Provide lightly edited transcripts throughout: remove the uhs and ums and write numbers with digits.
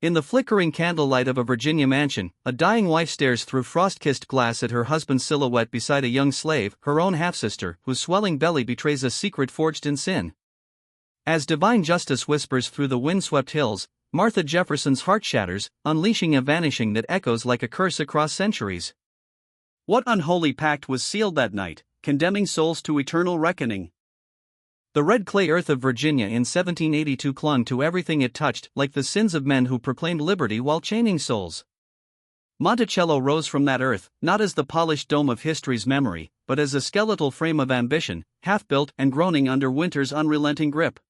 In the flickering candlelight of a Virginia mansion, a dying wife stares through frost-kissed glass at her husband's silhouette beside a young slave, her own half-sister, whose swelling belly betrays a secret forged in sin. As divine justice whispers through the wind-swept hills, Martha Jefferson's heart shatters, unleashing a vanishing that echoes like a curse across centuries. What unholy pact was sealed that night, condemning souls to eternal reckoning? The red clay earth of Virginia in 1782 clung to everything it touched, like the sins of men who proclaimed liberty while chaining souls. Monticello rose from that earth, not as the polished dome of history's memory, but as a skeletal frame of ambition, half-built and groaning under winter's unrelenting grip.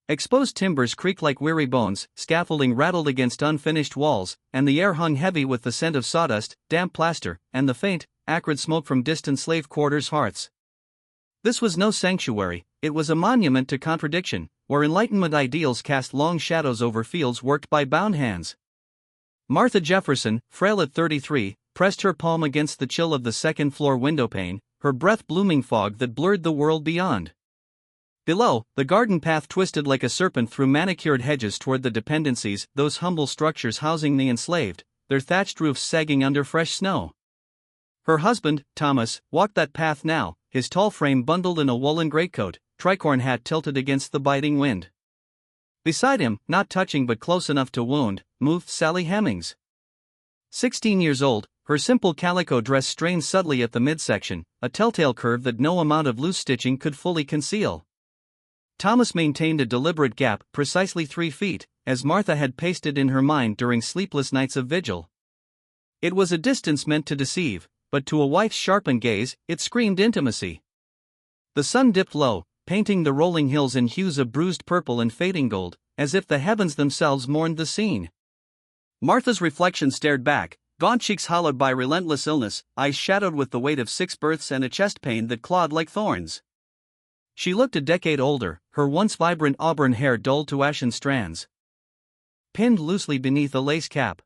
Exposed timbers creaked like weary bones, scaffolding rattled against unfinished walls, and the air hung heavy with the scent of sawdust, damp plaster, and the faint, acrid smoke from distant slave quarters' hearths. This was no sanctuary, it was a monument to contradiction, where Enlightenment ideals cast long shadows over fields worked by bound hands. Martha Jefferson, frail at 33, pressed her palm against the chill of the second-floor windowpane, her breath blooming fog that blurred the world beyond. Below, the garden path twisted like a serpent through manicured hedges toward the dependencies, those humble structures housing the enslaved, their thatched roofs sagging under fresh snow. Her husband, Thomas, walked that path now, his tall frame bundled in a woolen greatcoat, tricorn hat tilted against the biting wind. Beside him, not touching but close enough to wound, moved Sally Hemings. 16 years old, her simple calico dress strained subtly at the midsection, a telltale curve that no amount of loose stitching could fully conceal. Thomas maintained a deliberate gap, precisely 3 feet, as Martha had pasted in her mind during sleepless nights of vigil. It was a distance meant to deceive, but to a wife's sharpened gaze, it screamed intimacy. The sun dipped low, painting the rolling hills in hues of bruised purple and fading gold, as if the heavens themselves mourned the scene. Martha's reflection stared back, gaunt cheeks hollowed by relentless illness, eyes shadowed with the weight of 6 births and a chest pain that clawed like thorns. She looked a decade older, her once vibrant auburn hair dulled to ashen strands, pinned loosely beneath a lace cap.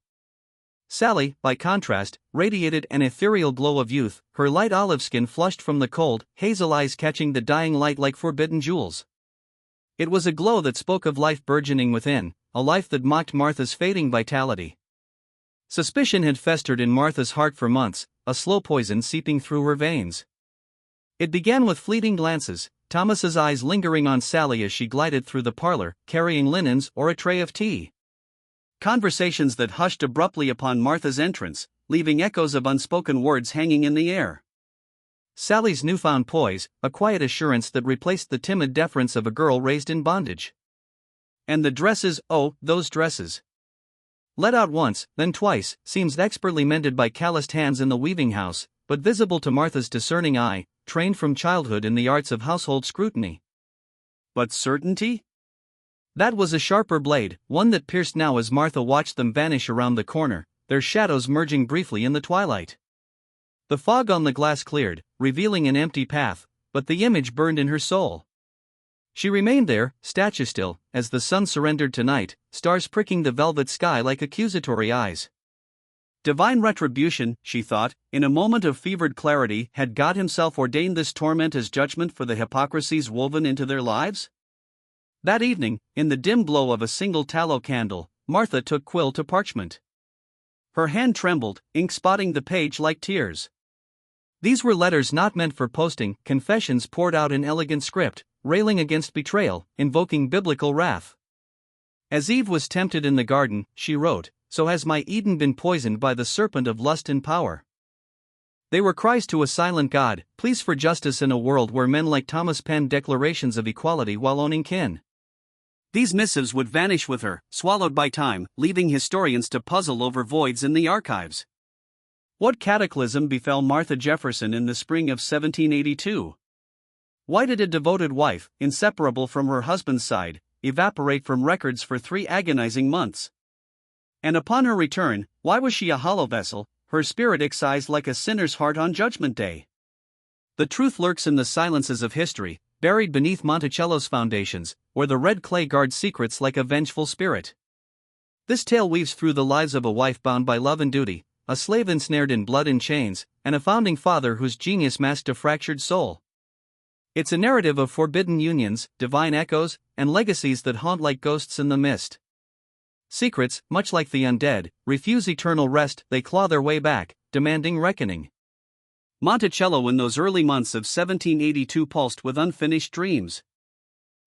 Sally, by contrast, radiated an ethereal glow of youth, her light olive skin flushed from the cold, hazel eyes catching the dying light like forbidden jewels. It was a glow that spoke of life burgeoning within, a life that mocked Martha's fading vitality. Suspicion had festered in Martha's heart for months, a slow poison seeping through her veins. It began with fleeting glances, Thomas's eyes lingering on Sally as she glided through the parlor, carrying linens or a tray of tea. Conversations that hushed abruptly upon Martha's entrance, leaving echoes of unspoken words hanging in the air. Sally's newfound poise, a quiet assurance that replaced the timid deference of a girl raised in bondage. And the dresses, oh, those dresses. Let out once, then twice, seams expertly mended by calloused hands in the weaving house, but visible to Martha's discerning eye, trained from childhood in the arts of household scrutiny. But certainty? That was a sharper blade, one that pierced now as Martha watched them vanish around the corner, their shadows merging briefly in the twilight. The fog on the glass cleared, revealing an empty path, but the image burned in her soul. She remained there, statue still, as the sun surrendered to night, stars pricking the velvet sky like accusatory eyes. Divine retribution, she thought, in a moment of fevered clarity, had God himself ordained this torment as judgment for the hypocrisies woven into their lives? That evening, in the dim glow of a single tallow candle, Martha took quill to parchment. Her hand trembled, ink spotting the page like tears. These were letters not meant for posting, confessions poured out in elegant script, railing against betrayal, invoking biblical wrath. As Eve was tempted in the garden, she wrote, so has my Eden been poisoned by the serpent of lust and power. They were cries to a silent God, pleas for justice in a world where men like Thomas penned declarations of equality while owning kin. These missives would vanish with her, swallowed by time, leaving historians to puzzle over voids in the archives. What cataclysm befell Martha Jefferson in the spring of 1782? Why did a devoted wife, inseparable from her husband's side, evaporate from records for 3 agonizing months? And upon her return, why was she a hollow vessel, her spirit excised like a sinner's heart on Judgment Day? The truth lurks in the silences of history, buried beneath Monticello's foundations, where the red clay guards secrets like a vengeful spirit. This tale weaves through the lives of a wife bound by love and duty, a slave ensnared in blood and chains, and a founding father whose genius masked a fractured soul. It's a narrative of forbidden unions, divine echoes, and legacies that haunt like ghosts in the mist. Secrets, much like the undead, refuse eternal rest, they claw their way back, demanding reckoning. Monticello in those early months of 1782 pulsed with unfinished dreams.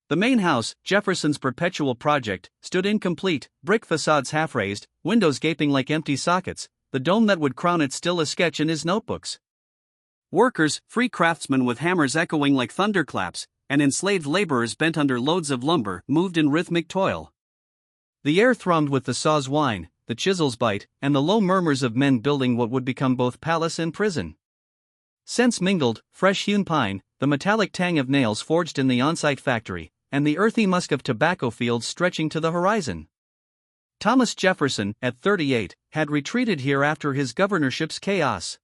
The main house, Jefferson's perpetual project, stood incomplete, brick facades half-raised, windows gaping like empty sockets, the dome that would crown it still a sketch in his notebooks. Workers, free craftsmen with hammers echoing like thunderclaps, and enslaved laborers bent under loads of lumber, moved in rhythmic toil. The air thrummed with the saw's whine, the chisel's bite, and the low murmurs of men building what would become both palace and prison. Scents mingled, fresh-hewn pine, the metallic tang of nails forged in the on-site factory, and the earthy musk of tobacco fields stretching to the horizon. Thomas Jefferson, at 38, had retreated here after his governorship's chaos.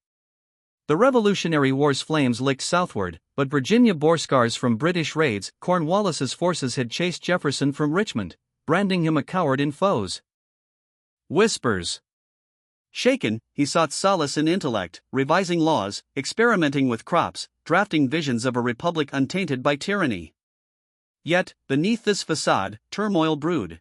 The Revolutionary War's flames licked southward, but Virginia bore scars from British raids. Cornwallis's forces had chased Jefferson from Richmond, branding him a coward in foes. Whispers. Shaken, he sought solace in intellect, revising laws, experimenting with crops, drafting visions of a republic untainted by tyranny. Yet, beneath this facade, turmoil brewed.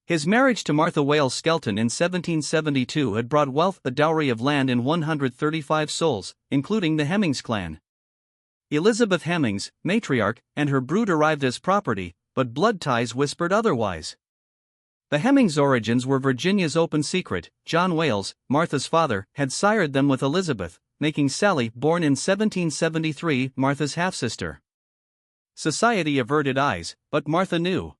His marriage to Martha Wales Skelton in 1772 had brought wealth, a dowry of land in 135 souls, including the Hemings clan. Elizabeth Hemings, matriarch, and her brood arrived as property, but blood ties whispered otherwise. The Hemings' origins were Virginia's open secret. John Wales, Martha's father, had sired them with Elizabeth, making Sally, born in 1773, Martha's half-sister. Society averted eyes, but Martha knew.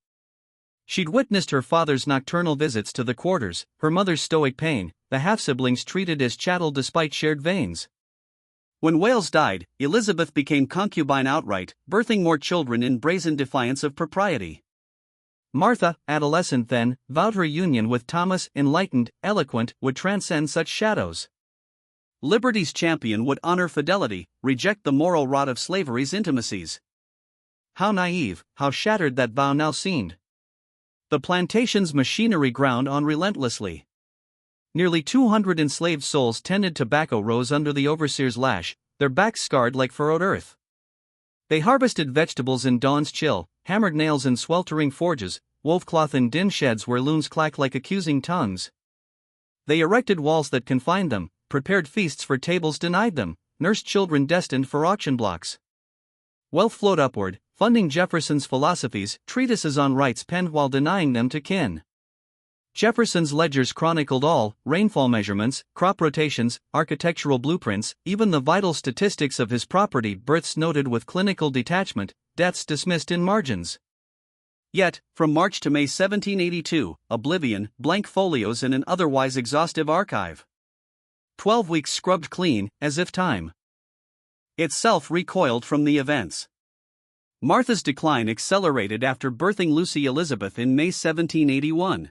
She'd witnessed her father's nocturnal visits to the quarters, her mother's stoic pain, the half-siblings treated as chattel despite shared veins. When Wales died, Elizabeth became concubine outright, birthing more children in brazen defiance of propriety. Martha, adolescent then, vowed her union with Thomas, enlightened, eloquent, would transcend such shadows. Liberty's champion would honor fidelity, reject the moral rot of slavery's intimacies. How naive, how shattered that vow now seemed. The plantation's machinery ground on relentlessly. Nearly 200 enslaved souls tended tobacco rows under the overseer's lash, their backs scarred like furrowed earth. They harvested vegetables in dawn's chill, hammered nails in sweltering forges, wove cloth in dim sheds where looms clacked like accusing tongues. They erected walls that confined them, prepared feasts for tables denied them, nursed children destined for auction blocks. Wealth flowed upward, funding Jefferson's philosophies, treatises on rights penned while denying them to kin. Jefferson's ledgers chronicled all, rainfall measurements, crop rotations, architectural blueprints, even the vital statistics of his property, births noted with clinical detachment, deaths dismissed in margins. Yet, from March to May 1782, oblivion, blank folios in an otherwise exhaustive archive. 12 weeks scrubbed clean, as if time itself recoiled from the events. Martha's decline accelerated after birthing Lucy Elizabeth in May 1781.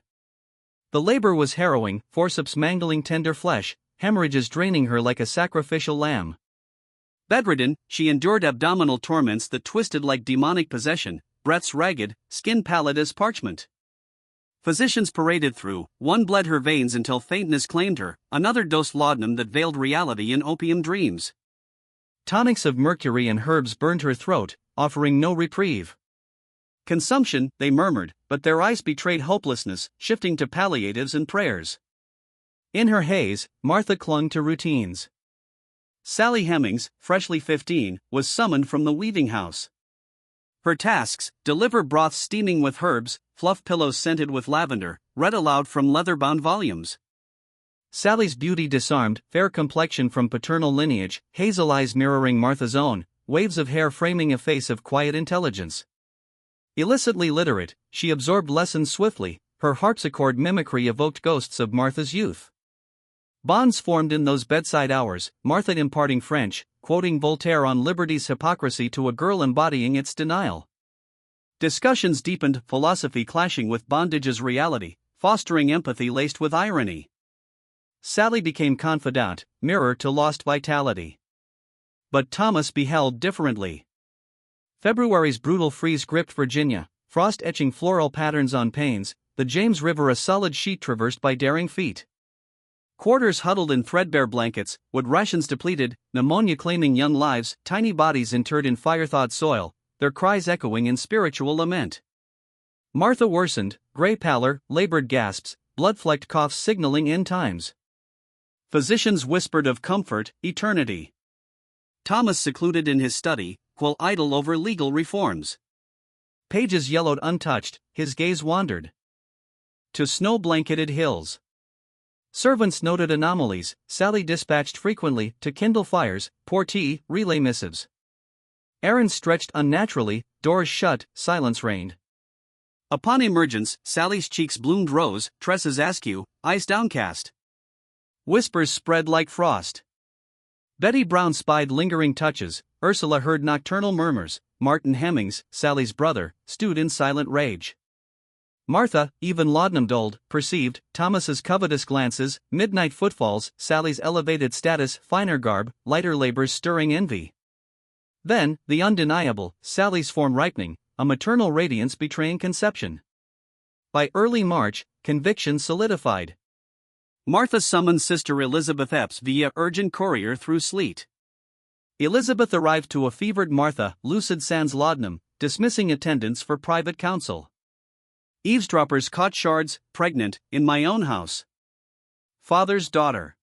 The labor was harrowing, forceps mangling tender flesh, hemorrhages draining her like a sacrificial lamb. Bedridden, she endured abdominal torments that twisted like demonic possession, breaths ragged, skin pallid as parchment. Physicians paraded through, one bled her veins until faintness claimed her, another dosed laudanum that veiled reality in opium dreams. Tonics of mercury and herbs burned her throat, offering no reprieve. Consumption, they murmured, but their eyes betrayed hopelessness, shifting to palliatives and prayers. In her haze, Martha clung to routines. Sally Hemings, freshly 15, was summoned from the weaving house. Her tasks: deliver broths steaming with herbs, fluff pillows scented with lavender, read aloud from leather-bound volumes. Sally's beauty disarmed, fair complexion from paternal lineage, hazel eyes mirroring Martha's own, waves of hair framing a face of quiet intelligence. Illicitly literate, she absorbed lessons swiftly, her harpsichord mimicry evoked ghosts of Martha's youth. Bonds formed in those bedside hours, Martha imparting French, quoting Voltaire on liberty's hypocrisy to a girl embodying its denial. Discussions deepened, philosophy clashing with bondage's reality, fostering empathy laced with irony. Sally became confidant, mirror to lost vitality. But Thomas beheld differently. February's brutal freeze gripped Virginia, frost etching floral patterns on panes, the James River a solid sheet traversed by daring feet. Quarters huddled in threadbare blankets, wood rations depleted, pneumonia claiming young lives, tiny bodies interred in fire-thawed soil, their cries echoing in spiritual lament. Martha worsened, gray pallor, labored gasps, blood-flecked coughs signaling end times. Physicians whispered of comfort, eternity. Thomas secluded in his study, while idle over legal reforms. Pages yellowed untouched, his gaze wandered to snow-blanketed hills. Servants noted anomalies, Sally dispatched frequently to kindle fires, pour tea, relay missives. Errands stretched unnaturally, doors shut, silence reigned. Upon emergence, Sally's cheeks bloomed rose, tresses askew, eyes downcast. Whispers spread like frost. Betty Brown spied lingering touches, Ursula heard nocturnal murmurs, Martin Hemings, Sally's brother, stewed in silent rage. Martha, even laudanum-dulled, perceived Thomas's covetous glances, midnight footfalls, Sally's elevated status, finer garb, lighter labors stirring envy. Then, the undeniable, Sally's form ripening, a maternal radiance betraying conception. By early March, conviction solidified. Martha summoned Sister Elizabeth Epps via urgent courier through sleet. Elizabeth arrived to a fevered Martha, lucid sans laudanum, dismissing attendance for private counsel. Eavesdroppers caught shards, pregnant, in my own house. Father's daughter.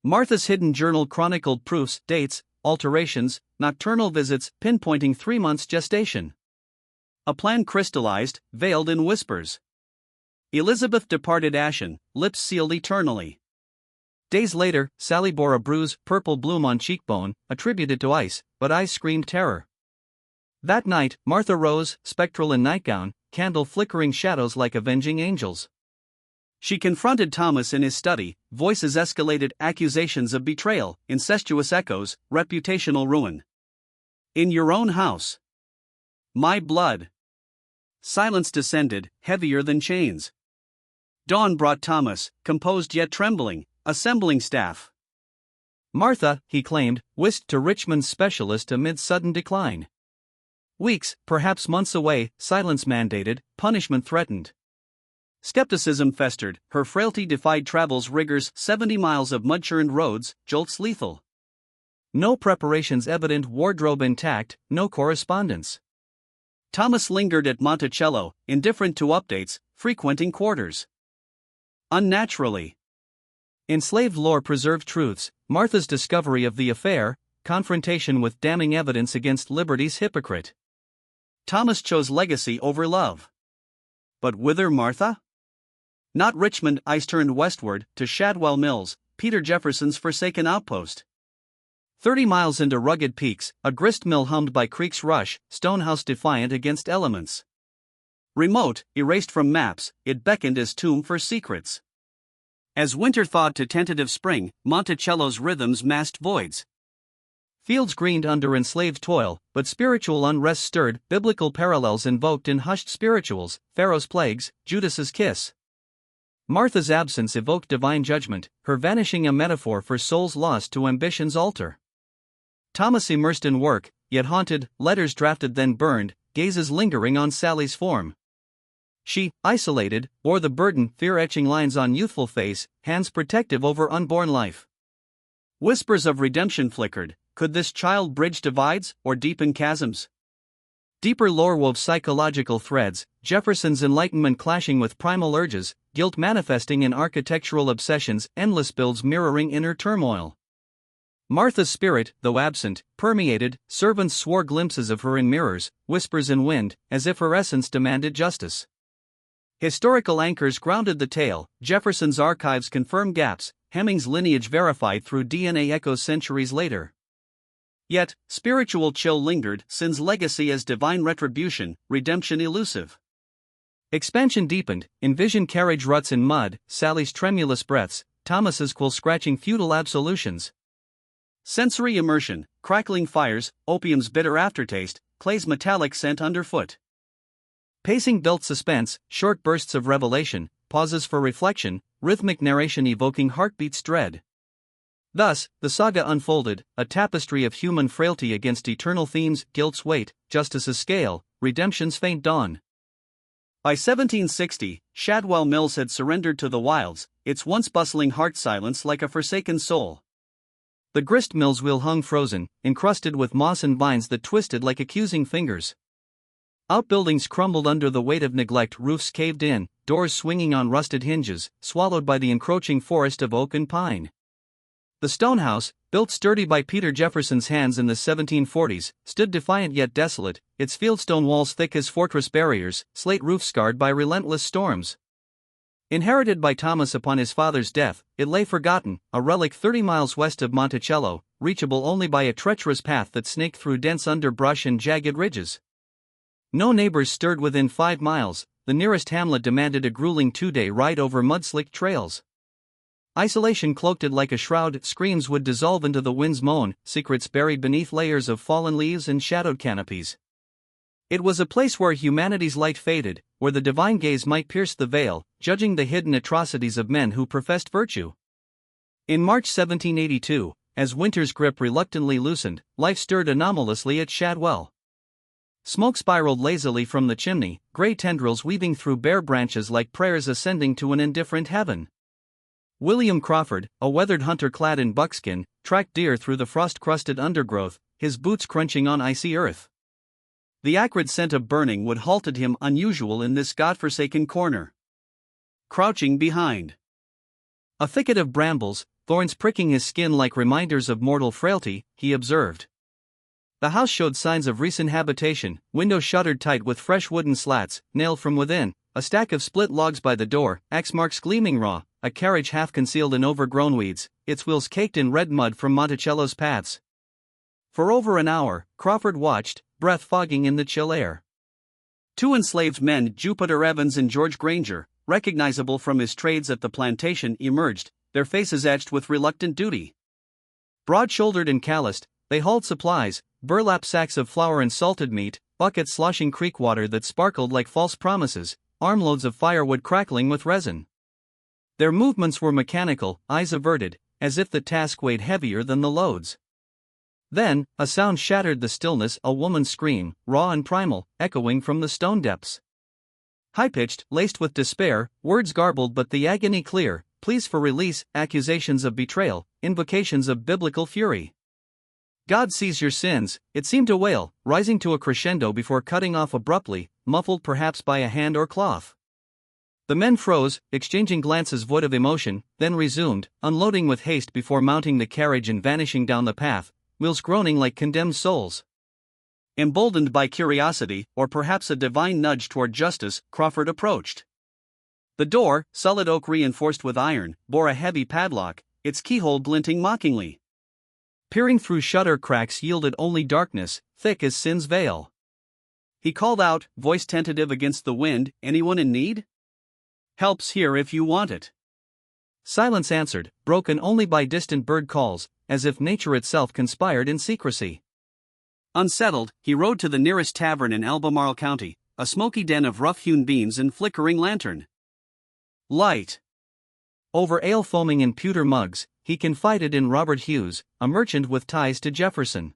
Martha's hidden journal chronicled proofs, dates, alterations, nocturnal visits, pinpointing 3 months gestation. A plan crystallized, veiled in whispers. Elizabeth departed ashen, lips sealed eternally. Days later, Sally bore a bruise, purple bloom on cheekbone, attributed to ice, but eyes screamed terror. That night, Martha rose, spectral in nightgown, candle flickering shadows like avenging angels. She confronted Thomas in his study, voices escalated, accusations of betrayal, incestuous echoes, reputational ruin. In your own house. My blood. Silence descended, heavier than chains. Dawn brought Thomas, composed yet trembling, assembling staff. Martha, he claimed, whisked to Richmond's specialist amid sudden decline. Weeks, perhaps months away, silence mandated, punishment threatened. Skepticism festered, her frailty defied travel's rigors, 70 miles of mud-churned roads, jolts lethal. No preparations evident, wardrobe intact, no correspondence. Thomas lingered at Monticello, indifferent to updates, frequenting quarters. Unnaturally. Enslaved lore preserved truths, Martha's discovery of the affair, confrontation with damning evidence against liberty's hypocrite. Thomas chose legacy over love. But whither Martha? Not Richmond. Eyes turned westward, to Shadwell Mills, Peter Jefferson's forsaken outpost. 30 miles into rugged peaks, a grist mill hummed by creek's rush, stonehouse defiant against elements. Remote, erased from maps, it beckoned as tomb for secrets. As winter thawed to tentative spring, Monticello's rhythms masked voids. Fields greened under enslaved toil, but spiritual unrest stirred, biblical parallels invoked in hushed spirituals, Pharaoh's plagues, Judas's kiss. Martha's absence evoked divine judgment, her vanishing a metaphor for souls lost to ambition's altar. Thomas immersed in work, yet haunted, letters drafted then burned, gazes lingering on Sally's form. She, isolated, bore the burden, fear-etching lines on youthful face, hands protective over unborn life. Whispers of redemption flickered. Could this child bridge divides, or deepen chasms? Deeper lore wove psychological threads, Jefferson's enlightenment clashing with primal urges, guilt manifesting in architectural obsessions, endless builds mirroring inner turmoil. Martha's spirit, though absent, permeated, servants swore glimpses of her in mirrors, whispers in wind, as if her essence demanded justice. Historical anchors grounded the tale, Jefferson's archives confirmed gaps, Hemings' lineage verified through DNA echoes centuries later. Yet, spiritual chill lingered, sin's legacy as divine retribution, redemption elusive. Expansion deepened, envision carriage ruts in mud, Sally's tremulous breaths, Thomas's quill-scratching futile absolutions. Sensory immersion, crackling fires, opium's bitter aftertaste, clay's metallic scent underfoot. Pacing built suspense, short bursts of revelation, pauses for reflection, rhythmic narration evoking heartbeat's dread. Thus, the saga unfolded, a tapestry of human frailty against eternal themes, guilt's weight, justice's scale, redemption's faint dawn. By 1760, Shadwell Mills had surrendered to the wilds, its once bustling heart silenced like a forsaken soul. The grist mill's wheel hung frozen, encrusted with moss and vines that twisted like accusing fingers. Outbuildings crumbled under the weight of neglect, roofs caved in, doors swinging on rusted hinges, swallowed by the encroaching forest of oak and pine. The stone house, built sturdy by Peter Jefferson's hands in the 1740s, stood defiant yet desolate, its fieldstone walls thick as fortress barriers, slate roof scarred by relentless storms. Inherited by Thomas upon his father's death, it lay forgotten, a relic 30 miles west of Monticello, reachable only by a treacherous path that snaked through dense underbrush and jagged ridges. No neighbors stirred within 5 miles, the nearest hamlet demanded a grueling 2-day ride over mud-slicked trails. Isolation cloaked it like a shroud, screams would dissolve into the wind's moan, secrets buried beneath layers of fallen leaves and shadowed canopies. It was a place where humanity's light faded, where the divine gaze might pierce the veil, judging the hidden atrocities of men who professed virtue. In March 1782, as winter's grip reluctantly loosened, life stirred anomalously at Shadwell. Smoke spiraled lazily from the chimney, gray tendrils weaving through bare branches like prayers ascending to an indifferent heaven. William Crawford, a weathered hunter clad in buckskin, tracked deer through the frost-crusted undergrowth, his boots crunching on icy earth. The acrid scent of burning wood halted him unusual in this godforsaken corner. Crouching behind a thicket of brambles, thorns pricking his skin like reminders of mortal frailty, he observed. The house showed signs of recent habitation, windows shuttered tight with fresh wooden slats, nailed from within, a stack of split logs by the door, axe marks gleaming raw, a carriage half concealed in overgrown weeds, its wheels caked in red mud from Monticello's paths. For over an hour, Crawford watched, breath fogging in the chill air. 2 enslaved men, Jupiter Evans and George Granger, recognizable from his trades at the plantation, emerged, their faces etched with reluctant duty. Broad-shouldered and calloused, they hauled supplies, burlap sacks of flour and salted meat, buckets sloshing creek water that sparkled like false promises, armloads of firewood crackling with resin. Their movements were mechanical, eyes averted, as if the task weighed heavier than the loads. Then, a sound shattered the stillness, a woman's scream, raw and primal, echoing from the stone depths. High-pitched, laced with despair, words garbled but the agony clear, pleas for release, accusations of betrayal, invocations of biblical fury. God sees your sins, it seemed to wail, rising to a crescendo before cutting off abruptly, muffled perhaps by a hand or cloth. The men froze, exchanging glances void of emotion, then resumed, unloading with haste before mounting the carriage and vanishing down the path, wheels groaning like condemned souls. Emboldened by curiosity, or perhaps a divine nudge toward justice, Crawford approached. The door, solid oak reinforced with iron, bore a heavy padlock, its keyhole glinting mockingly. Peering through shutter cracks yielded only darkness, thick as sin's veil. He called out, voice tentative against the wind, "Anyone in need? Help's here if you want it." Silence answered, broken only by distant bird calls, as if nature itself conspired in secrecy. Unsettled, he rode to the nearest tavern in Albemarle County, a smoky den of rough-hewn beams and flickering lantern light. Over ale foaming in pewter mugs, he confided in Robert Hughes, a merchant with ties to Jefferson.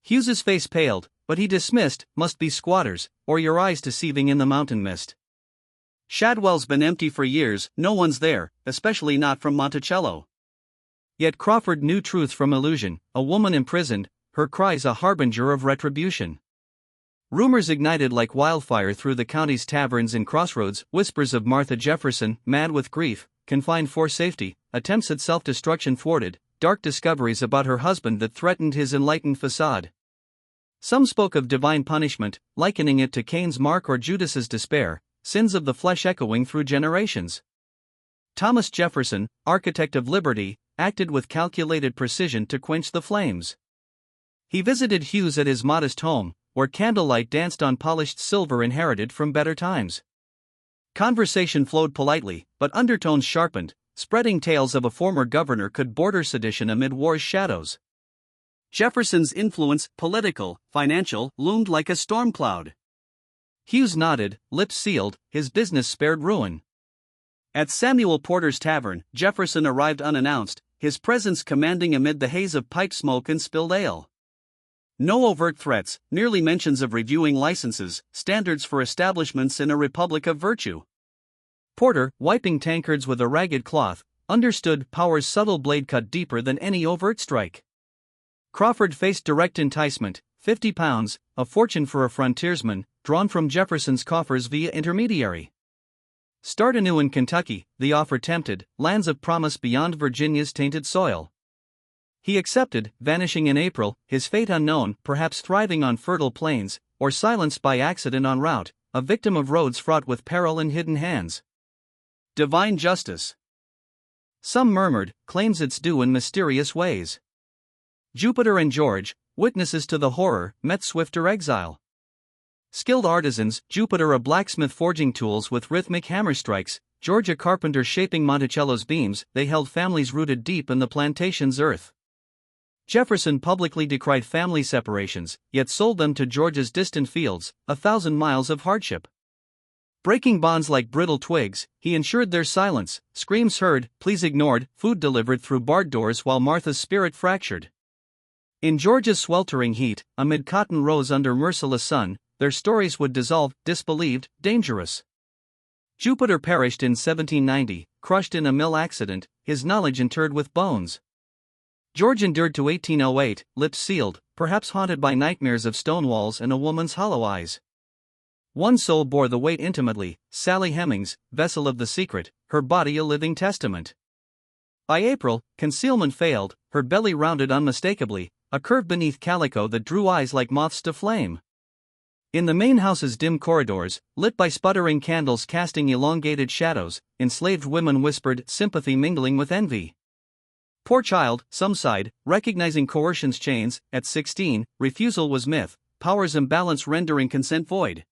Hughes's face paled, but he dismissed, "Must be squatters, or your eyes deceiving in the mountain mist. Shadwell's been empty for years, no one's there, especially not from Monticello." Yet Crawford knew truth from illusion, a woman imprisoned, her cries a harbinger of retribution. Rumors ignited like wildfire through the county's taverns and crossroads, whispers of Martha Jefferson, mad with grief, confined for safety, attempts at self-destruction thwarted, dark discoveries about her husband that threatened his enlightened facade. Some spoke of divine punishment, likening it to Cain's mark or Judas's despair, sins of the flesh echoing through generations. Thomas Jefferson, architect of liberty, acted with calculated precision to quench the flames. He visited Hughes at his modest home, where candlelight danced on polished silver inherited from better times. Conversation flowed politely, but undertones sharpened, spreading tales of a former governor could border sedition amid war's shadows. Jefferson's influence, political, financial, loomed like a storm cloud. Hughes nodded, lips sealed, his business spared ruin. At Samuel Porter's tavern, Jefferson arrived unannounced, his presence commanding amid the haze of pipe smoke and spilled ale. No overt threats, merely mentions of reviewing licenses, standards for establishments in a republic of virtue. Porter, wiping tankards with a ragged cloth, understood power's subtle blade cut deeper than any overt strike. Crawford faced direct enticement, £50, a fortune for a frontiersman, drawn from Jefferson's coffers via intermediary. Start anew in Kentucky, the offer tempted, lands of promise beyond Virginia's tainted soil. He accepted, vanishing in April, his fate unknown, perhaps thriving on fertile plains, or silenced by accident en route, a victim of roads fraught with peril and hidden hands. Divine justice. Some murmured, claims its due in mysterious ways. Jupiter and George, witnesses to the horror, met swifter exile. Skilled artisans, Jupiter a blacksmith forging tools with rhythmic hammer strikes, George a carpenter shaping Monticello's beams, they held families rooted deep in the plantation's earth. Jefferson publicly decried family separations, yet sold them to George's distant fields, 1,000 miles of hardship. Breaking bonds like brittle twigs, he ensured their silence, screams heard, pleas ignored, food delivered through barred doors while Martha's spirit fractured. In George's sweltering heat, amid cotton rows under merciless sun, their stories would dissolve, disbelieved, dangerous. Jupiter perished in 1790, crushed in a mill accident, his knowledge interred with bones. George endured to 1808, lips sealed, perhaps haunted by nightmares of stone walls and a woman's hollow eyes. One soul bore the weight intimately, Sally Hemings, vessel of the secret, her body a living testament. By April, concealment failed, her belly rounded unmistakably, a curve beneath calico that drew eyes like moths to flame. In the main house's dim corridors, lit by sputtering candles casting elongated shadows, enslaved women whispered, sympathy mingling with envy. Poor child, some sighed, recognizing coercion's chains. At 16, refusal was myth, power's imbalance rendering consent void.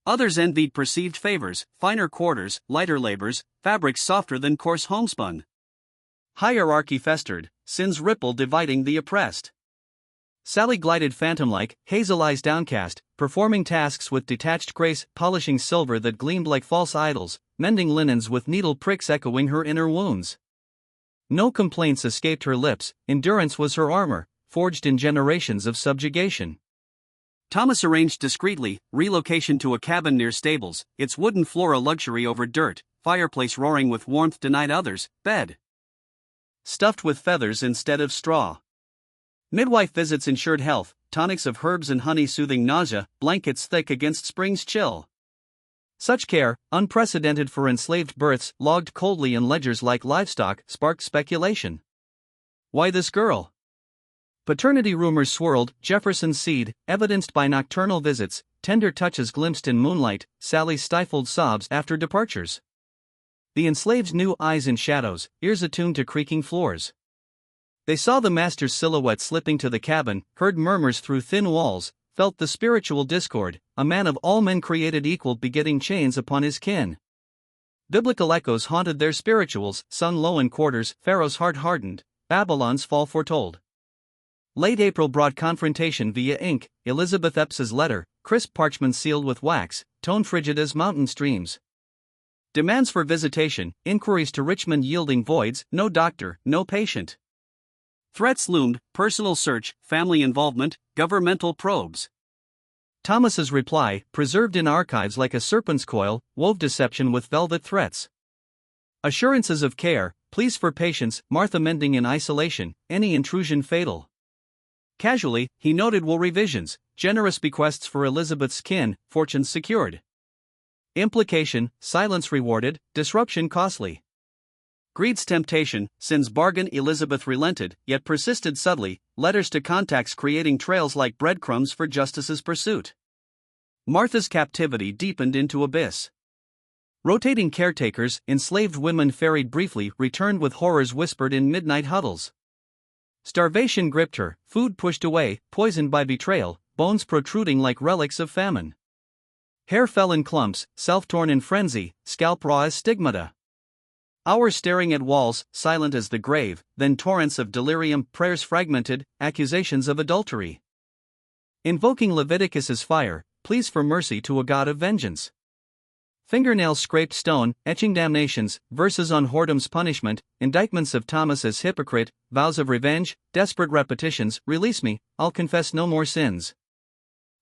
Others envied perceived favors, finer quarters, lighter labors, fabrics softer than coarse homespun. Hierarchy festered, sin's ripple dividing the oppressed. Sally glided phantom-like, hazel eyes downcast, performing tasks with detached grace, polishing silver that gleamed like false idols, mending linens with needle pricks echoing her inner wounds. No complaints escaped her lips, endurance was her armor, forged in generations of subjugation. Thomas arranged discreetly, relocation to a cabin near stables, its wooden floor a luxury over dirt, fireplace roaring with warmth denied others, bed stuffed with feathers instead of straw. Midwife visits ensured health, tonics of herbs and honey soothing nausea, blankets thick against spring's chill. Such care, unprecedented for enslaved births, logged coldly in ledgers like livestock, sparked speculation. Why this girl? Paternity rumors swirled, Jefferson's seed, evidenced by nocturnal visits, tender touches glimpsed in moonlight, Sally's stifled sobs after departures. The enslaved knew eyes in shadows, ears attuned to creaking floors. They saw the master's silhouette slipping to the cabin, heard murmurs through thin walls, felt the spiritual discord, a man of all men created equal begetting chains upon his kin. Biblical echoes haunted their spirituals, sung low in quarters, Pharaoh's heart hardened, Babylon's fall foretold. Late April brought confrontation via ink, Elizabeth Epps's letter, crisp parchment sealed with wax, tone frigid as mountain streams. Demands for visitation, inquiries to Richmond yielding voids, no doctor, no patient. Threats loomed, personal search, family involvement, governmental probes. Thomas's reply, preserved in archives like a serpent's coil, wove deception with velvet threats. Assurances of care, pleas for patience, Martha mending in isolation, any intrusion fatal. Casually, he noted will revisions, generous bequests for Elizabeth's kin, fortunes secured. Implication, silence rewarded, disruption costly. Greed's temptation, sin's bargain Elizabeth relented, yet persisted subtly, letters to contacts creating trails like breadcrumbs for justice's pursuit. Martha's captivity deepened into abyss. Rotating caretakers, enslaved women ferried briefly, returned with horrors whispered in midnight huddles. Starvation gripped her, food pushed away, poisoned by betrayal, bones protruding like relics of famine. Hair fell in clumps, self-torn in frenzy, scalp raw as stigmata. Hours staring at walls, silent as the grave, then torrents of delirium, prayers fragmented, accusations of adultery. Invoking Leviticus's fire, pleas for mercy to a God of vengeance. Fingernails scraped stone, etching damnations, verses on whoredom's punishment, indictments of Thomas as hypocrite, vows of revenge, desperate repetitions, release me, I'll confess no more sins.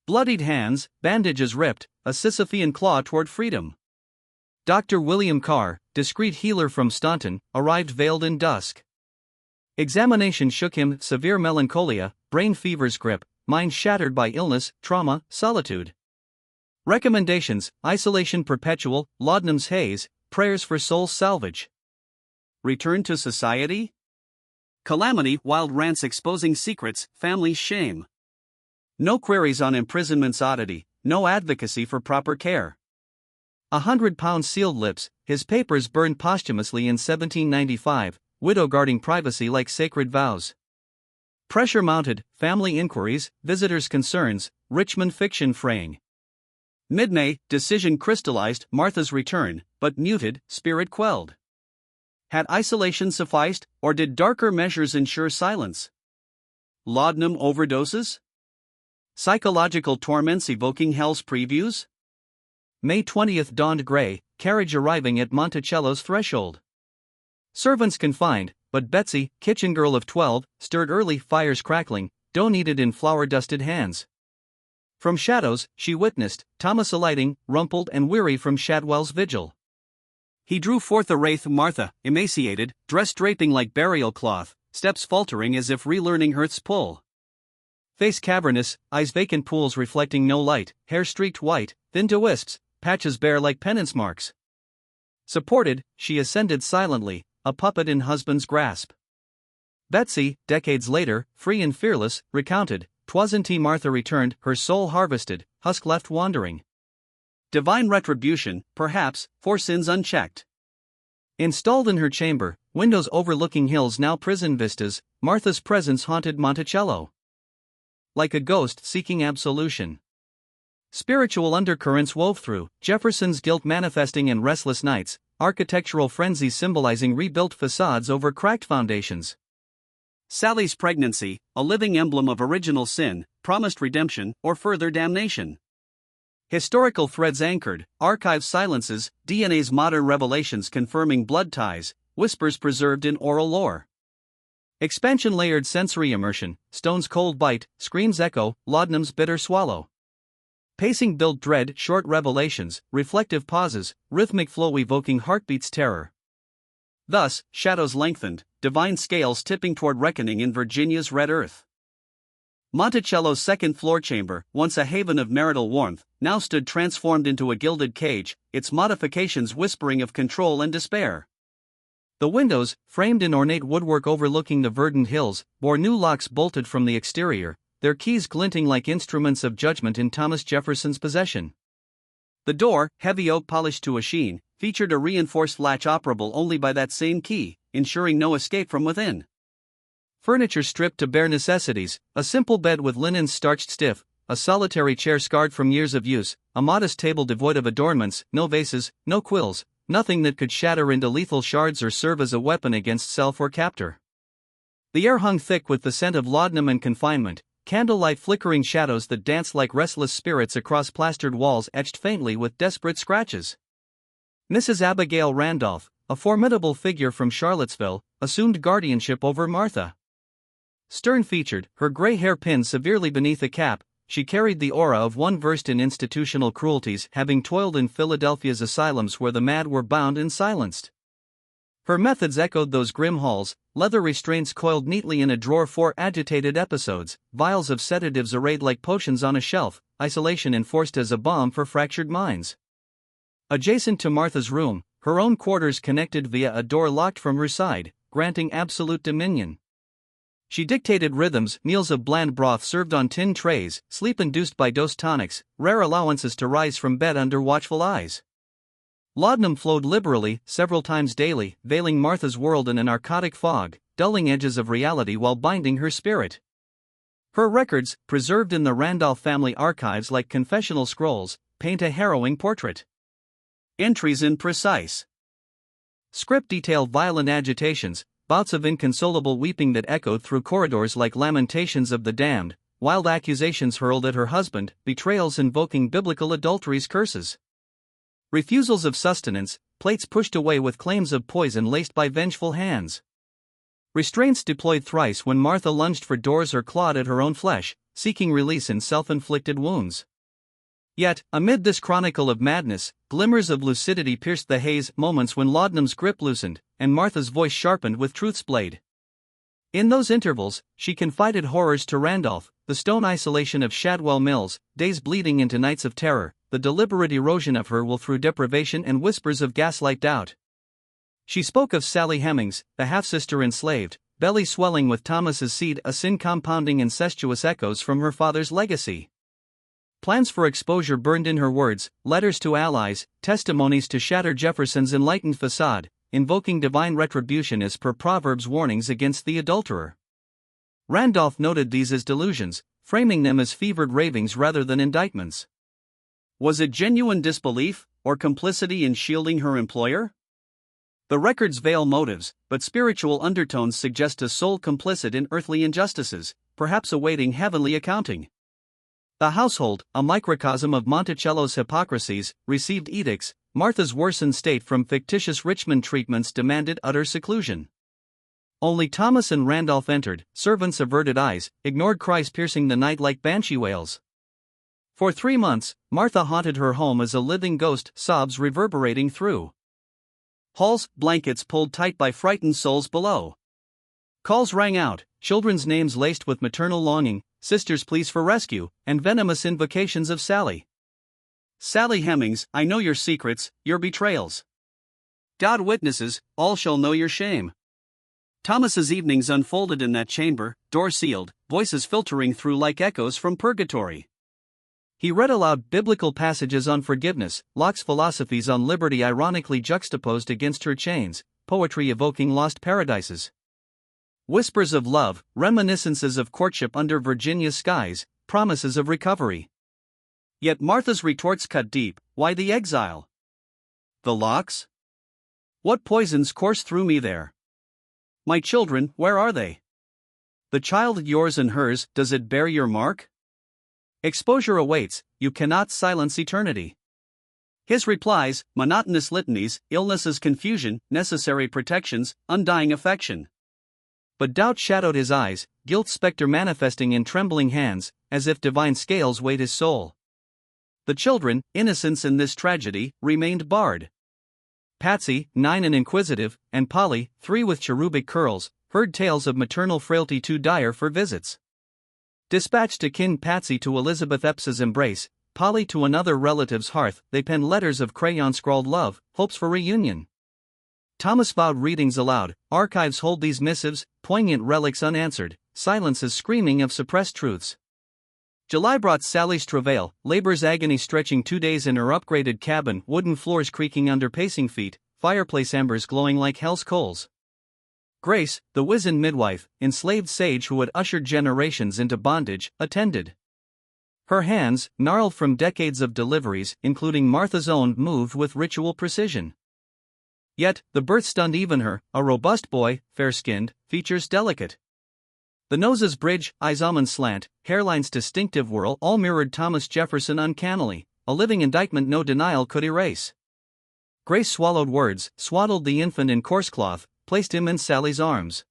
Bloodied hands, bandages ripped, a Sisyphean claw toward freedom. Dr. William Carr, discreet healer from Staunton, arrived veiled in dusk. Examination shook him, severe melancholia, brain fever's grip, mind shattered by illness, trauma, solitude. Recommendations: isolation perpetual, laudanum's haze, prayers for soul salvage. Return to society? Calamity, wild rants exposing secrets, family shame. No queries on imprisonment's oddity, no advocacy for proper care. 100-pound sealed lips, his papers burned posthumously in 1795, widow guarding privacy like sacred vows. Pressure mounted, family inquiries, visitors' concerns, Richmond fiction fraying. Mid-May, decision crystallized, Martha's return, but muted, spirit quelled. Had isolation sufficed, or did darker measures ensure silence? Laudanum overdoses? Psychological torments evoking hell's previews? May 20th dawned gray, carriage arriving at Monticello's threshold. Servants confined, but Betsy, kitchen girl of 12, stirred early, fires crackling, dough kneaded in flour-dusted hands. From shadows, she witnessed Thomas alighting, rumpled and weary from Shadwell's vigil. He drew forth a wraith Martha, emaciated, dress draping like burial cloth, steps faltering as if relearning earth's pull. Face cavernous, eyes vacant pools reflecting no light, hair streaked white, thin to wisps, patches bare like penance marks. Supported, she ascended silently, a puppet in husband's grasp. Betsy, decades later, free and fearless, recounted, "'Twasn't Martha returned, her soul harvested, husk left wandering." Divine retribution, perhaps, for sins unchecked. Installed in her chamber, windows overlooking hills now prison vistas, Martha's presence haunted Monticello. Like a ghost seeking absolution. Spiritual undercurrents wove through, Jefferson's guilt manifesting in restless nights, architectural frenzy symbolizing rebuilt facades over cracked foundations. Sally's pregnancy, a living emblem of original sin, promised redemption or further damnation. Historical threads anchored, archive silences, DNA's modern revelations confirming blood ties, whispers preserved in oral lore. Expansion layered sensory immersion, stone's cold bite, scream's echo, laudanum's bitter swallow. Pacing built dread, short revelations, reflective pauses, rhythmic flow evoking heartbeat's terror. Thus, shadows lengthened, divine scales tipping toward reckoning in Virginia's red earth. Monticello's second-floor chamber, once a haven of marital warmth, now stood transformed into a gilded cage, its modifications whispering of control and despair. The windows, framed in ornate woodwork overlooking the verdant hills, bore new locks bolted from the exterior, their keys glinting like instruments of judgment in Thomas Jefferson's possession. The door, heavy oak polished to a sheen, featured a reinforced latch operable only by that same key, ensuring no escape from within. Furniture stripped to bare necessities, a simple bed with linens starched stiff, a solitary chair scarred from years of use, a modest table devoid of adornments, no vases, no quills, nothing that could shatter into lethal shards or serve as a weapon against self or captor. The air hung thick with the scent of laudanum and confinement, candlelight flickering shadows that danced like restless spirits across plastered walls etched faintly with desperate scratches. Mrs. Abigail Randolph, a formidable figure from Charlottesville, assumed guardianship over Martha. Stern-featured, her gray hair pinned severely beneath a cap, she carried the aura of one versed in institutional cruelties, having toiled in Philadelphia's asylums where the mad were bound and silenced. Her methods echoed those grim halls, leather restraints coiled neatly in a drawer for agitated episodes, vials of sedatives arrayed like potions on a shelf, isolation enforced as a balm for fractured minds. Adjacent to Martha's room, her own quarters connected via a door locked from her side, granting absolute dominion. She dictated rhythms, meals of bland broth served on tin trays, sleep induced by dose tonics, rare allowances to rise from bed under watchful eyes. Laudanum flowed liberally, several times daily, veiling Martha's world in a narcotic fog, dulling edges of reality while binding her spirit. Her records, preserved in the Randolph family archives like confessional scrolls, paint a harrowing portrait. Entries in precise script detail violent agitations, bouts of inconsolable weeping that echoed through corridors like lamentations of the damned, wild accusations hurled at her husband, betrayals invoking biblical adultery's curses. Refusals of sustenance, plates pushed away with claims of poison laced by vengeful hands. Restraints deployed thrice when Martha lunged for doors or clawed at her own flesh, seeking release in self-inflicted wounds. Yet, amid this chronicle of madness, glimmers of lucidity pierced the haze, moments when laudanum's grip loosened, and Martha's voice sharpened with truth's blade. In those intervals, she confided horrors to Randolph: the stone isolation of Shadwell Mills, days bleeding into nights of terror, the deliberate erosion of her will through deprivation, and whispers of gaslight doubt. She spoke of Sally Hemings, the half-sister enslaved, belly swelling with Thomas's seed, a sin compounding incestuous echoes from her father's legacy. Plans for exposure burned in her words, letters to allies, testimonies to shatter Jefferson's enlightened facade, invoking divine retribution as per Proverbs' warnings against the adulterer. Randolph noted these as delusions, framing them as fevered ravings rather than indictments. Was it genuine disbelief, or complicity in shielding her employer? The records veil motives, but spiritual undertones suggest a soul complicit in earthly injustices, perhaps awaiting heavenly accounting. The household, a microcosm of Monticello's hypocrisies, received edicts. Martha's worsened state from fictitious Richmond treatments demanded utter seclusion. Only Thomas and Randolph entered, servants averted eyes, ignored cries piercing the night like banshee wails. For 3 months, Martha haunted her home as a living ghost, sobs reverberating through halls, blankets pulled tight by frightened souls below. Calls rang out, children's names laced with maternal longing, sisters' pleas for rescue, and venomous invocations of Sally. Sally Hemings, I know your secrets, your betrayals. God witnesses, all shall know your shame. Thomas's evenings unfolded in that chamber, door sealed, voices filtering through like echoes from purgatory. He read aloud biblical passages on forgiveness, Locke's philosophies on liberty ironically juxtaposed against her chains, poetry evoking lost paradises. Whispers of love, reminiscences of courtship under Virginia's skies, promises of recovery. Yet Martha's retorts cut deep. Why the exile? The locks? What poisons course through me there? My children, where are they? The child yours and hers, does it bear your mark? Exposure awaits, you cannot silence eternity. His replies, monotonous litanies, illnesses, confusion, necessary protections, undying affection. But doubt shadowed his eyes, guilt specter manifesting in trembling hands, as if divine scales weighed his soul. The children, innocents in this tragedy, remained barred. Patsy, 9 and inquisitive, and Polly, 3 with cherubic curls, heard tales of maternal frailty too dire for visits. Dispatched to kin, Patsy to Elizabeth Epps's embrace, Polly to another relative's hearth, they penned letters of crayon-scrawled love, hopes for reunion. Thomas vowed readings aloud. Archives hold these missives, poignant relics unanswered, silences screaming of suppressed truths. July brought Sally's travail, labor's agony stretching 2 days in her upgraded cabin, wooden floors creaking under pacing feet, fireplace embers glowing like hell's coals. Grace, the wizened midwife, enslaved sage who had ushered generations into bondage, attended. Her hands, gnarled from decades of deliveries, including Martha's own, moved with ritual precision. Yet, the birth stunned even her, a robust boy, fair-skinned, features delicate. The nose's bridge, eyes almond slant, hairline's distinctive whirl all mirrored Thomas Jefferson uncannily, a living indictment no denial could erase. Grace swallowed words, swaddled the infant in coarse cloth, placed him in Sally's arms.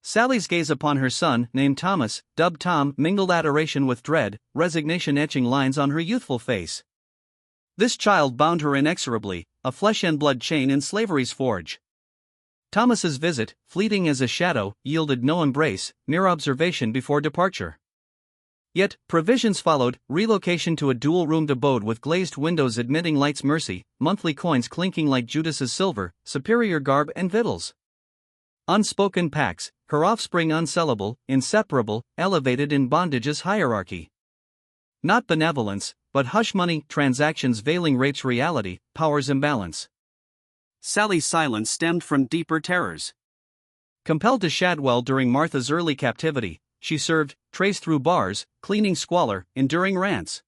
Sally's gaze upon her son, named Thomas, dubbed Tom, mingled adoration with dread, resignation etching lines on her youthful face. This child bound her inexorably, a flesh and blood chain in slavery's forge. Thomas's visit, fleeting as a shadow, yielded no embrace, mere observation before departure. Yet, provisions followed, relocation to a dual-roomed abode with glazed windows admitting light's mercy, monthly coins clinking like Judas's silver, superior garb and victuals. Unspoken pacts, her offspring unsellable, inseparable, elevated in bondage's hierarchy. Not benevolence, but hush money, transactions veiling rape's reality, power's imbalance. Sally's silence stemmed from deeper terrors. Compelled to Shadwell during Martha's early captivity, she served, traced through bars, cleaning squalor, enduring rants.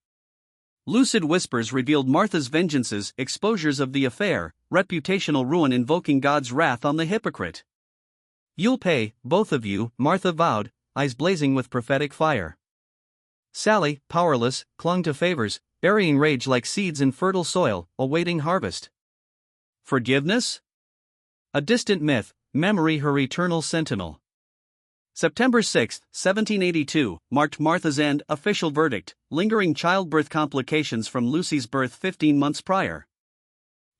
Lucid whispers revealed Martha's vengeances, exposures of the affair, reputational ruin invoking God's wrath on the hypocrite. You'll pay, both of you, Martha vowed, eyes blazing with prophetic fire. Sally, powerless, clung to favors, burying rage like seeds in fertile soil, awaiting harvest. Forgiveness? A distant myth, memory her eternal sentinel. September 6, 1782, marked Martha's end, official verdict, lingering childbirth complications from Lucy's birth 15 months prior.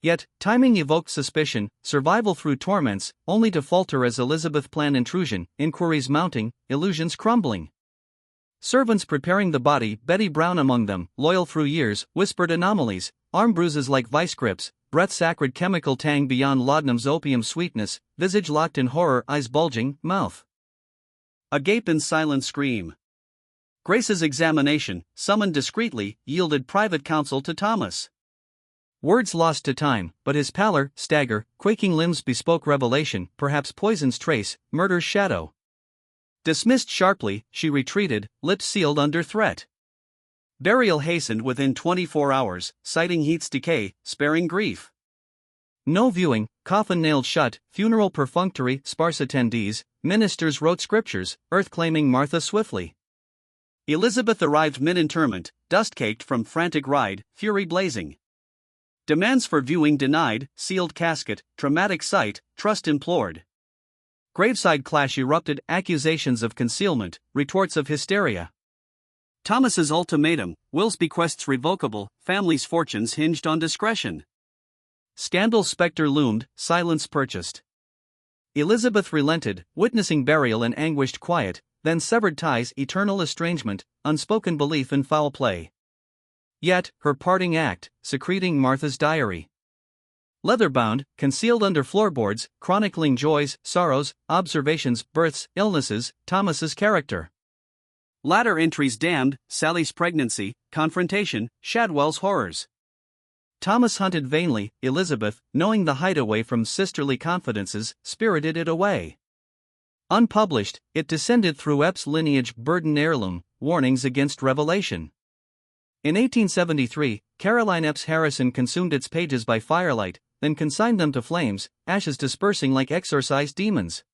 Yet, timing evoked suspicion, survival through torments, only to falter as Elizabeth planned intrusion, inquiries mounting, illusions crumbling. Servants preparing the body, Betty Brown among them, loyal through years, whispered anomalies, arm bruises like vice grips, breath's acrid chemical tang beyond laudanum's opium sweetness, visage locked in horror, eyes bulging, mouth agape in silent scream. Grace's examination, summoned discreetly, yielded private counsel to Thomas. Words lost to time, but his pallor, stagger, quaking limbs bespoke revelation, perhaps poison's trace, murder's shadow. Dismissed sharply, she retreated, lips sealed under threat. Burial hastened within 24 hours, citing heat's decay, sparing grief. No viewing, coffin nailed shut, funeral perfunctory, sparse attendees, ministers wrote scriptures, earth claiming Martha swiftly. Elizabeth arrived mid-interment, dust-caked from frantic ride, fury blazing. Demands for viewing denied, sealed casket, traumatic sight, trust implored. Graveside clash erupted, accusations of concealment, retorts of hysteria. Thomas's ultimatum, will's bequests revocable, family's fortunes hinged on discretion. Scandal specter loomed, silence purchased. Elizabeth relented, witnessing burial and anguished quiet, then severed ties, eternal estrangement, unspoken belief in foul play. Yet, her parting act, secreting Martha's diary. Leather-bound, concealed under floorboards, chronicling joys, sorrows, observations, births, illnesses, Thomas's character. Latter entries damned, Sally's pregnancy, confrontation, Shadwell's horrors. Thomas hunted vainly, Elizabeth, knowing the hideaway from sisterly confidences, spirited it away. Unpublished, it descended through Epp's lineage, burdened heirloom, warnings against revelation. In 1873, Caroline Epps Harrison consumed its pages by firelight, then consigned them to flames, ashes dispersing like exorcised demons.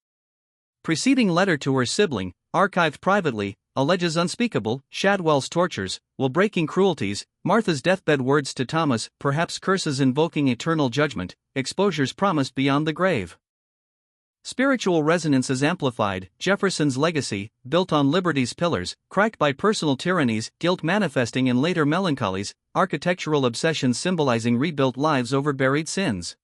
Preceding letter to her sibling, archived privately, alleges unspeakable, Shadwell's tortures, will-breaking cruelties, Martha's deathbed words to Thomas, perhaps curses invoking eternal judgment, exposures promised beyond the grave. Spiritual resonance is amplified, Jefferson's legacy, built on liberty's pillars, cracked by personal tyrannies, guilt manifesting in later melancholies, architectural obsessions symbolizing rebuilt lives over buried sins.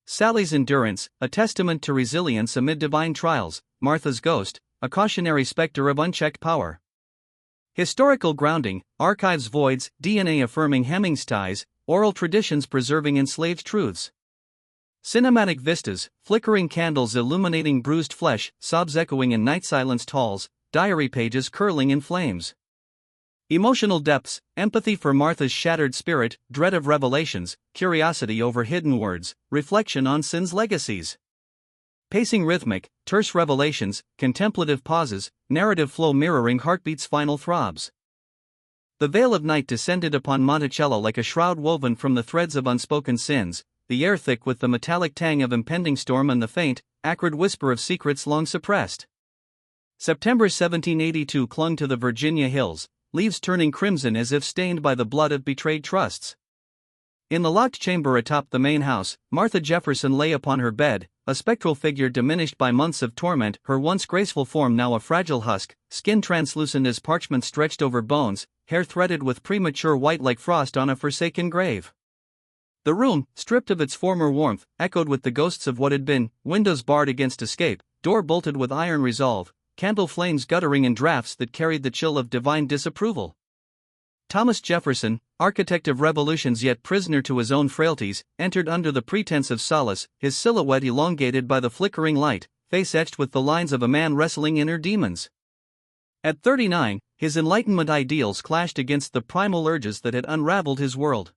Sally's endurance, a testament to resilience amid divine trials, Martha's ghost, a cautionary specter of unchecked power. Historical grounding, archives voids, DNA affirming Hemings ties, oral traditions preserving enslaved truths. Cinematic vistas, flickering candles illuminating bruised flesh, sobs echoing in night-silenced halls, diary pages curling in flames. Emotional depths, empathy for Martha's shattered spirit, dread of revelations, curiosity over hidden words, reflection on sin's legacies. Pacing rhythmic, terse revelations, contemplative pauses, narrative flow mirroring heartbeat's final throbs. The veil of night descended upon Monticello like a shroud woven from the threads of unspoken sins, the air thick with the metallic tang of impending storm and the faint, acrid whisper of secrets long suppressed. September 1782 clung to the Virginia hills, leaves turning crimson as if stained by the blood of betrayed trusts. In the locked chamber atop the main house, Martha Jefferson lay upon her bed, a spectral figure diminished by months of torment, her once graceful form now a fragile husk, skin translucent as parchment stretched over bones, hair threaded with premature white like frost on a forsaken grave. The room, stripped of its former warmth, echoed with the ghosts of what had been, windows barred against escape, door bolted with iron resolve, candle flames guttering in drafts that carried the chill of divine disapproval. Thomas Jefferson, architect of revolutions yet prisoner to his own frailties, entered under the pretense of solace, his silhouette elongated by the flickering light, face etched with the lines of a man wrestling inner demons. At 39, his Enlightenment ideals clashed against the primal urges that had unraveled his world.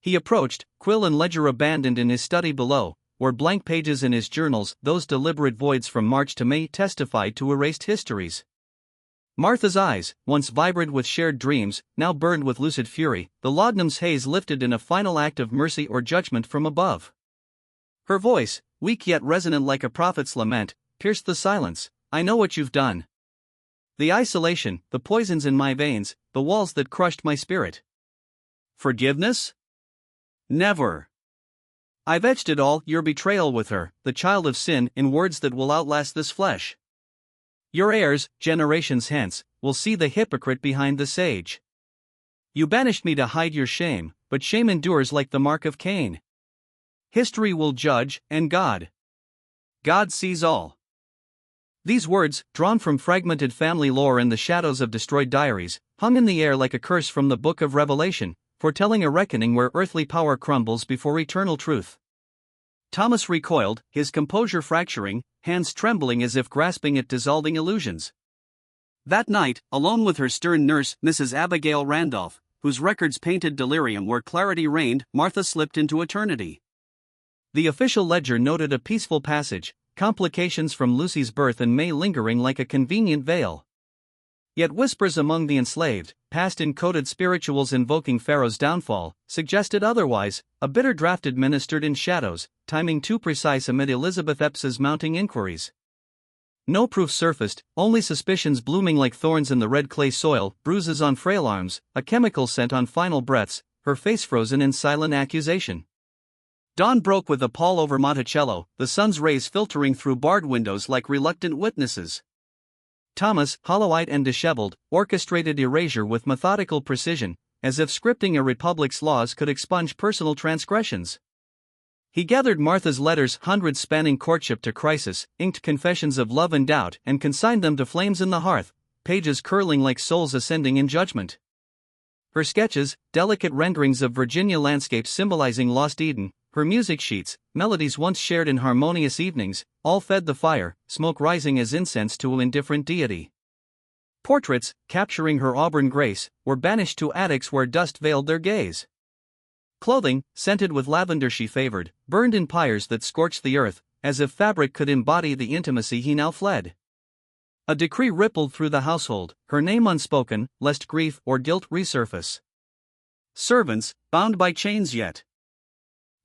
He approached, quill and ledger abandoned in his study below, where blank pages in his journals, those deliberate voids from March to May, testified to erased histories. Martha's eyes, once vibrant with shared dreams, now burned with lucid fury, the laudanum's haze lifted in a final act of mercy or judgment from above. Her voice, weak yet resonant like a prophet's lament, pierced the silence. I know what you've done. The isolation, the poisons in my veins, the walls that crushed my spirit. Forgiveness? Never. I've etched it all, your betrayal with her, the child of sin, in words that will outlast this flesh. Your heirs, generations hence, will see the hypocrite behind the sage. You banished me to hide your shame, but shame endures like the mark of Cain. History will judge, and God sees all. These words, drawn from fragmented family lore and the shadows of destroyed diaries, hung in the air like a curse from the book of Revelation, foretelling a reckoning where earthly power crumbles before eternal truth. Thomas recoiled, his composure fracturing, hands trembling as if grasping at dissolving illusions. That night, alone with her stern nurse, Mrs. Abigail Randolph, whose records painted delirium where clarity reigned, Martha slipped into eternity. The official ledger noted a peaceful passage, complications from Lucy's birth and May lingering like a convenient veil. Yet whispers among the enslaved, past encoded spirituals invoking Pharaoh's downfall, suggested otherwise, a bitter draft administered in shadows, timing too precise amid Elizabeth Epps's mounting inquiries. No proof surfaced, only suspicions blooming like thorns in the red clay soil, bruises on frail arms, a chemical scent on final breaths, her face frozen in silent accusation. Dawn broke with a pall over Monticello, the sun's rays filtering through barred windows like reluctant witnesses. Thomas, hollow-eyed and disheveled, orchestrated erasure with methodical precision, as if scripting a republic's laws could expunge personal transgressions. He gathered Martha's letters, hundreds spanning courtship to crisis, inked confessions of love and doubt, and consigned them to flames in the hearth, pages curling like souls ascending in judgment. Her sketches, delicate renderings of Virginia landscapes symbolizing lost Eden, her music sheets, melodies once shared in harmonious evenings, all fed the fire, smoke rising as incense to an indifferent deity. Portraits, capturing her auburn grace, were banished to attics where dust veiled their gaze. Clothing, scented with lavender she favored, burned in pyres that scorched the earth, as if fabric could embody the intimacy he now fled. A decree rippled through the household, her name unspoken, lest grief or guilt resurface. Servants, bound by chains yet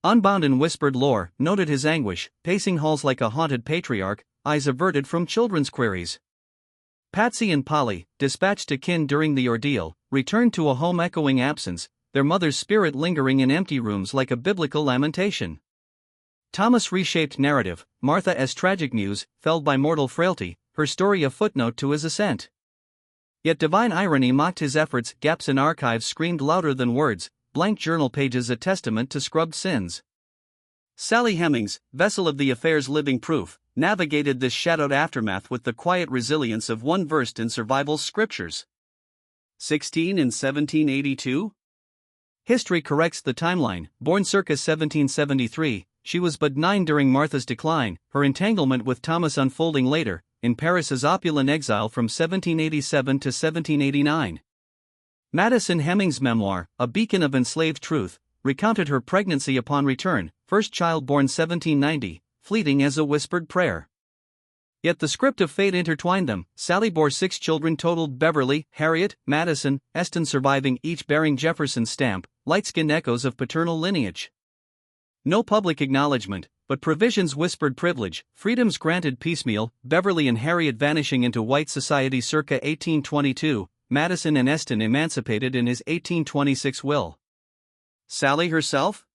unbound in whispered lore, noted his anguish, pacing halls like a haunted patriarch, eyes averted from children's queries. Patsy and Polly, dispatched to kin during the ordeal, returned to a home echoing absence, their mother's spirit lingering in empty rooms like a biblical lamentation. Thomas reshaped narrative, Martha as tragic muse, felled by mortal frailty, her story a footnote to his ascent. Yet divine irony mocked his efforts, gaps in archives screamed louder than words, blank journal pages a testament to scrubbed sins. Sally Hemings, vessel of the affair's living proof, navigated this shadowed aftermath with the quiet resilience of one versed in survival's scriptures. 16 in 1782? History corrects the timeline. Born circa 1773, she was but 9 during Martha's decline, her entanglement with Thomas unfolding later, in Paris's opulent exile from 1787 to 1789. Madison Hemings' memoir, A Beacon of Enslaved Truth, recounted her pregnancy upon return, first child born 1790, fleeting as a whispered prayer. Yet the script of fate intertwined them. Sally bore 6 children totaled: Beverly, Harriet, Madison, Eston surviving, each bearing Jefferson's stamp, light-skinned echoes of paternal lineage. No public acknowledgement, but provisions whispered privilege, freedoms granted piecemeal, Beverly and Harriet vanishing into white society circa 1822, Madison and Eston emancipated in his 1826 will. Sally herself?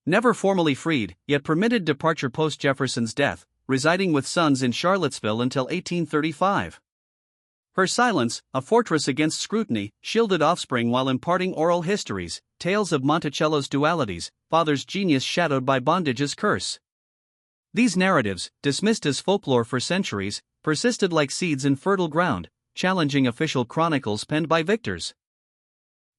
Never formally freed, yet permitted departure post-Jefferson's death, residing with sons in Charlottesville until 1835. Her silence, a fortress against scrutiny, shielded offspring while imparting oral histories, tales of Monticello's dualities, father's genius shadowed by bondage's curse. These narratives, dismissed as folklore for centuries, persisted like seeds in fertile ground, challenging official chronicles penned by victors.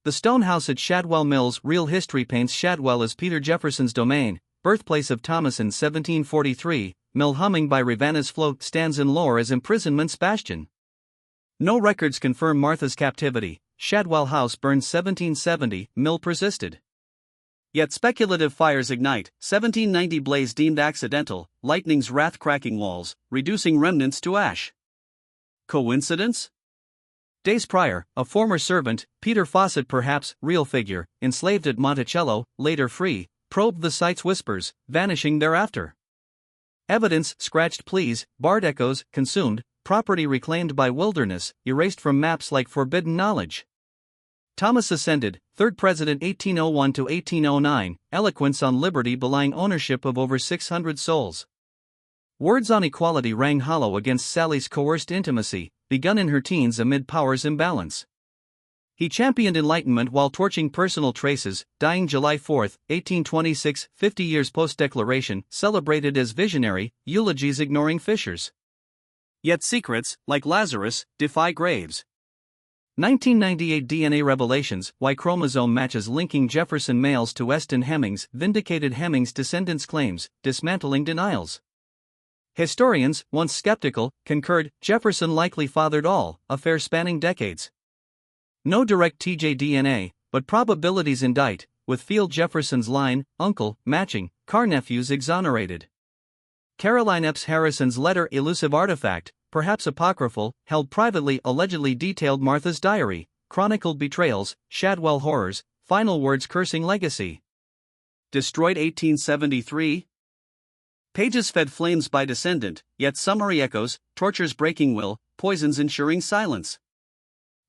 The stone house at Shadwell Mills, real history paints Shadwell as Peter Jefferson's domain, birthplace of Thomas in 1743, mill humming by Ravenna's float stands in lore as imprisonment's bastion. No records confirm Martha's captivity. Shadwell House burned 1770, mill persisted. Yet speculative fires ignite, 1790 blaze deemed accidental, lightning's wrath cracking walls, reducing remnants to ash. Coincidence? Days prior, a former servant, Peter Fawcett perhaps, real figure, enslaved at Monticello, later free, probed the site's whispers, vanishing thereafter. Evidence, scratched pleas, barred echoes, consumed, property reclaimed by wilderness, erased from maps like forbidden knowledge. Thomas ascended, 3rd President 1801 to 1809, eloquence on liberty belying ownership of over 600 souls. Words on equality rang hollow against Sally's coerced intimacy, begun in her teens amid power's imbalance. He championed enlightenment while torching personal traces, dying July 4, 1826, 50 years post-declaration, celebrated as visionary, eulogies ignoring fissures. Yet secrets, like Lazarus, defy graves. 1998 DNA revelations, Y chromosome matches linking Jefferson males to Sally Hemings vindicated Hemings' descendants' claims, dismantling denials. Historians, once skeptical, concurred Jefferson likely fathered all, affair spanning decades. No direct TJ DNA, but probabilities indict, with Field Jefferson's line, uncle, matching, car nephews exonerated. Caroline Epps Harrison's letter elusive artifact, perhaps apocryphal, held privately allegedly detailed Martha's diary, chronicled betrayals, Shadwell horrors, final words cursing legacy. Destroyed 1873? Pages fed flames by descendant, yet summary echoes, tortures breaking will, poisons ensuring silence.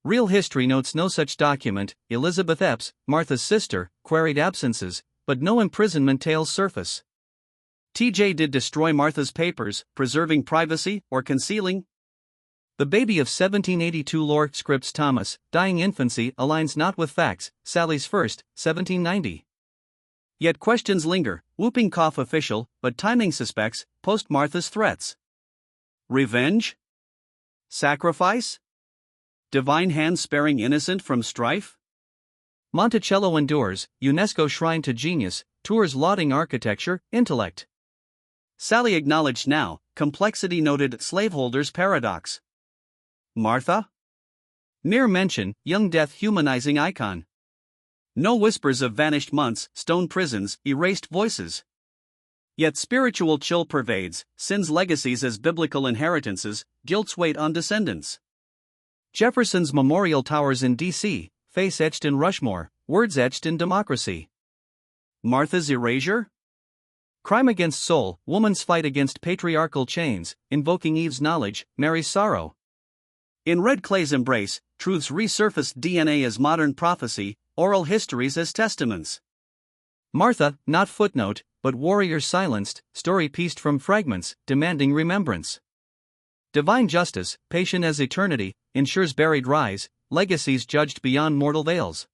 Real history notes no such document. Elizabeth Epps, Martha's sister, queried absences, but no imprisonment tales surface. TJ did destroy Martha's papers, preserving privacy or concealing? The baby of 1782 lore scripts Thomas, dying infancy aligns not with facts, Sally's first, 1790. Yet questions linger, whooping cough official, but timing suspects, post Martha's threats. Revenge? Sacrifice? Divine hand sparing innocent from strife? Monticello endures, UNESCO shrine to genius, tours lauding architecture, intellect. Sally acknowledged now, complexity noted slaveholder's paradox. Martha? Mere mention, young death humanizing icon. No whispers of vanished months, stone prisons, erased voices. Yet spiritual chill pervades, sin's legacies as biblical inheritances, guilt's weight on descendants. Jefferson's memorial towers in D.C., face etched in Rushmore, words etched in democracy. Martha's erasure? Crime against soul, woman's fight against patriarchal chains, invoking Eve's knowledge, Mary's sorrow. In Red Clay's embrace, truth's resurfaced DNA as modern prophecy, oral histories as testaments. Martha, not footnote, but warrior silenced, story pieced from fragments, demanding remembrance. Divine justice, patient as eternity, ensures buried rise, legacies judged beyond mortal veils.